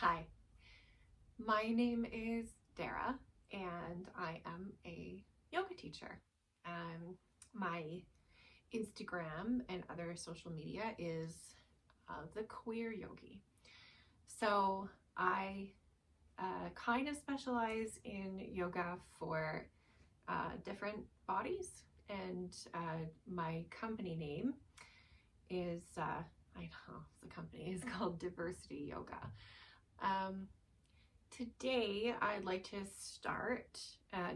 Hi, my name is Dara and I am a yoga teacher. My Instagram and other social media is the Queer Yogi. So I kind of specialize in yoga for different bodies, and my company name is, I know the company is called Diversity Yoga. Um, Today, I'd like to start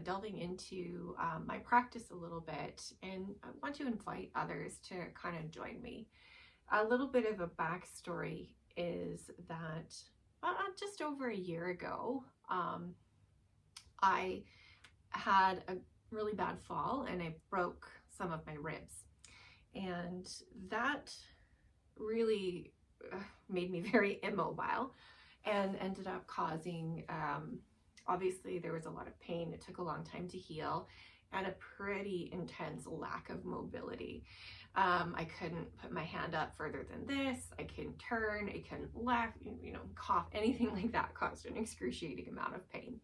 delving into my practice a little bit, and I want to invite others to kind of join me. A little bit of a backstory is that just over a year ago, I had a really bad fall and I broke some of my ribs. And that really made me very immobile and ended up causing, obviously, there was a lot of pain. It took a long time to heal and a pretty intense lack of mobility. I couldn't put my hand up further than this. I couldn't turn. I couldn't laugh, cough, anything like that caused an excruciating amount of pain.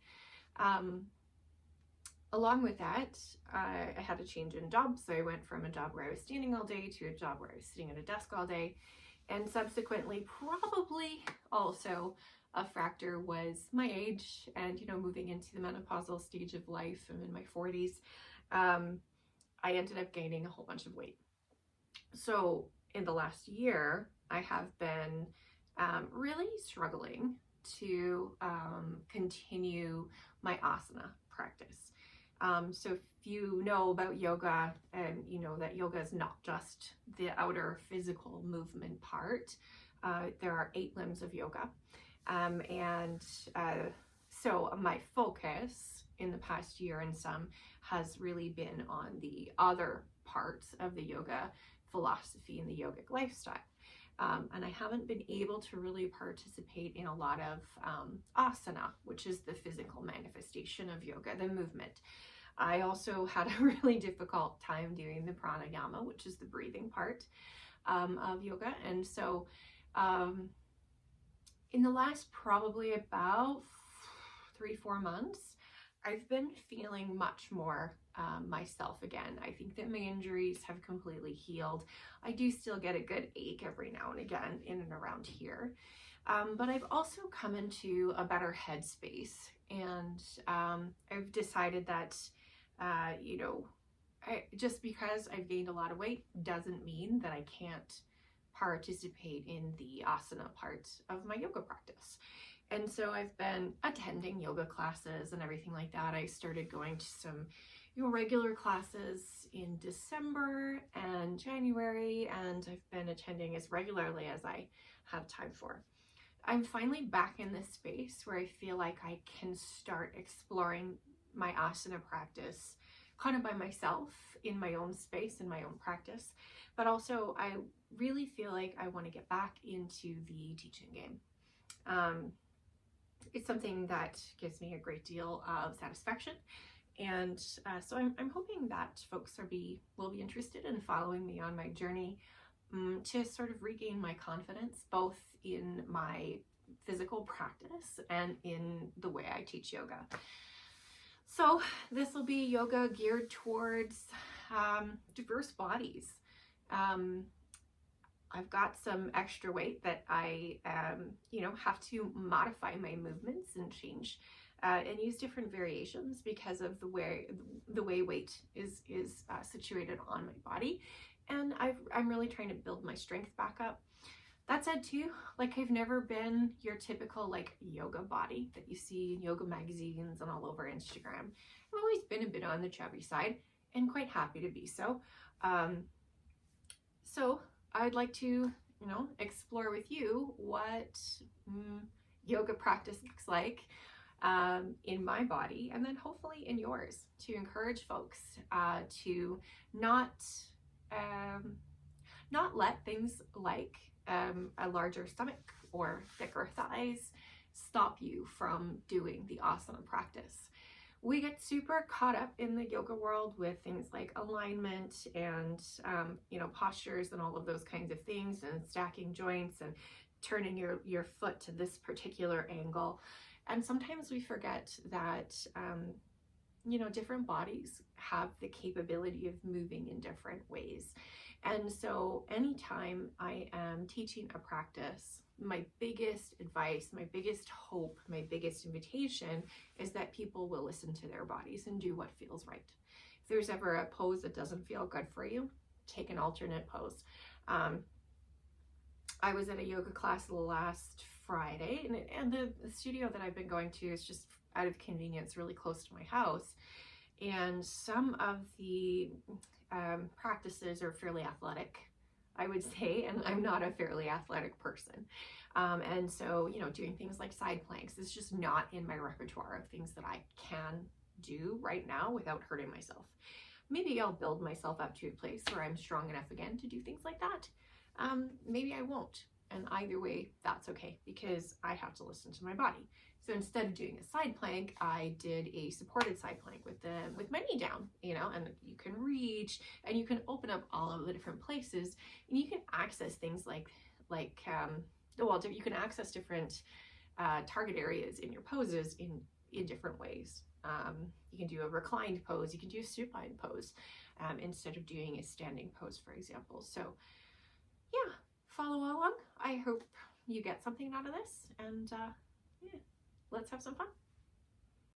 Along with that, I had a change in job. So I went from a job where I was standing all day to a job where I was sitting at a desk all day. And subsequently, probably also a factor was my age and, moving into the menopausal stage of life. I'm in my 40s. I ended up gaining a whole bunch of weight. So in the last year, I have been really struggling to continue my asana practice. So if you know about yoga, and you know that yoga is not just the outer physical movement part, there are 8 limbs of yoga. So my focus in the past year and some has really been on the other parts of the yoga philosophy and the yogic lifestyle. And I haven't been able to really participate in a lot of asana, which is the physical manifestation of yoga, the movement. I also had a really difficult time doing the pranayama, which is the breathing part of yoga. And so in the last probably about 3-4 months, I've been feeling much more myself again. I think that my injuries have completely healed. I do still get a good ache every now and again in and around here. But I've also come into a better headspace, and I've decided that, just because I've gained a lot of weight doesn't mean that I can't participate in the asana part of my yoga practice. And so I've been attending yoga classes and everything like that. I started going to some regular classes in December and January, and I've been attending as regularly as I have time for. I'm finally back in this space where I feel like I can start exploring my asana practice kind of by myself in my own space, in my own practice. But also I really feel like I want to get back into the teaching game. It's something that gives me a great deal of satisfaction. And so I'm hoping that folks will be interested in following me on my journey to sort of regain my confidence, both in my physical practice and in the way I teach yoga. So this will be yoga geared towards diverse bodies. I've got some extra weight that I, have to modify my movements and change and use different variations because of the way weight is situated on my body. And I'm really trying to build my strength back up. That said too, I've never been your typical yoga body that you see in yoga magazines and all over Instagram. I've always been a bit on the chubby side and quite happy to be so. So I'd like to, explore with you what yoga practice looks like in my body, and then hopefully in yours, to encourage folks to not let things like a larger stomach or thicker thighs stop you from doing the asana practice. We get super caught up in the yoga world with things like alignment and postures and all of those kinds of things, and stacking joints and turning your foot to this particular angle. And sometimes we forget that, you know, different bodies have the capability of moving in different ways. And so anytime I am teaching a practice, my biggest advice, my biggest hope, my biggest invitation is that people will listen to their bodies and do what feels right. If there's ever a pose that doesn't feel good for you, take an alternate pose. I was at a yoga class last Friday, and the studio that I've been going to is just out of convenience really close to my house. And some of the practices are fairly athletic, I would say, and I'm not a fairly athletic person. And so, you know, doing things like side planks is just not in my repertoire of things that I can do right now without hurting myself. Maybe I'll build myself up to a place where I'm strong enough again to do things like that. Maybe I won't. And either way, that's okay, because I have to listen to my body. So instead of doing a side plank, I did a supported side plank with my knee down, you know, and you can reach and you can open up all of the different places, and you can access things like you can access different target areas in your poses in different ways. You can do a reclined pose, you can do a supine pose, instead of doing a standing pose, for example. So yeah, follow along. I hope you get something out of this, and yeah, let's have some fun.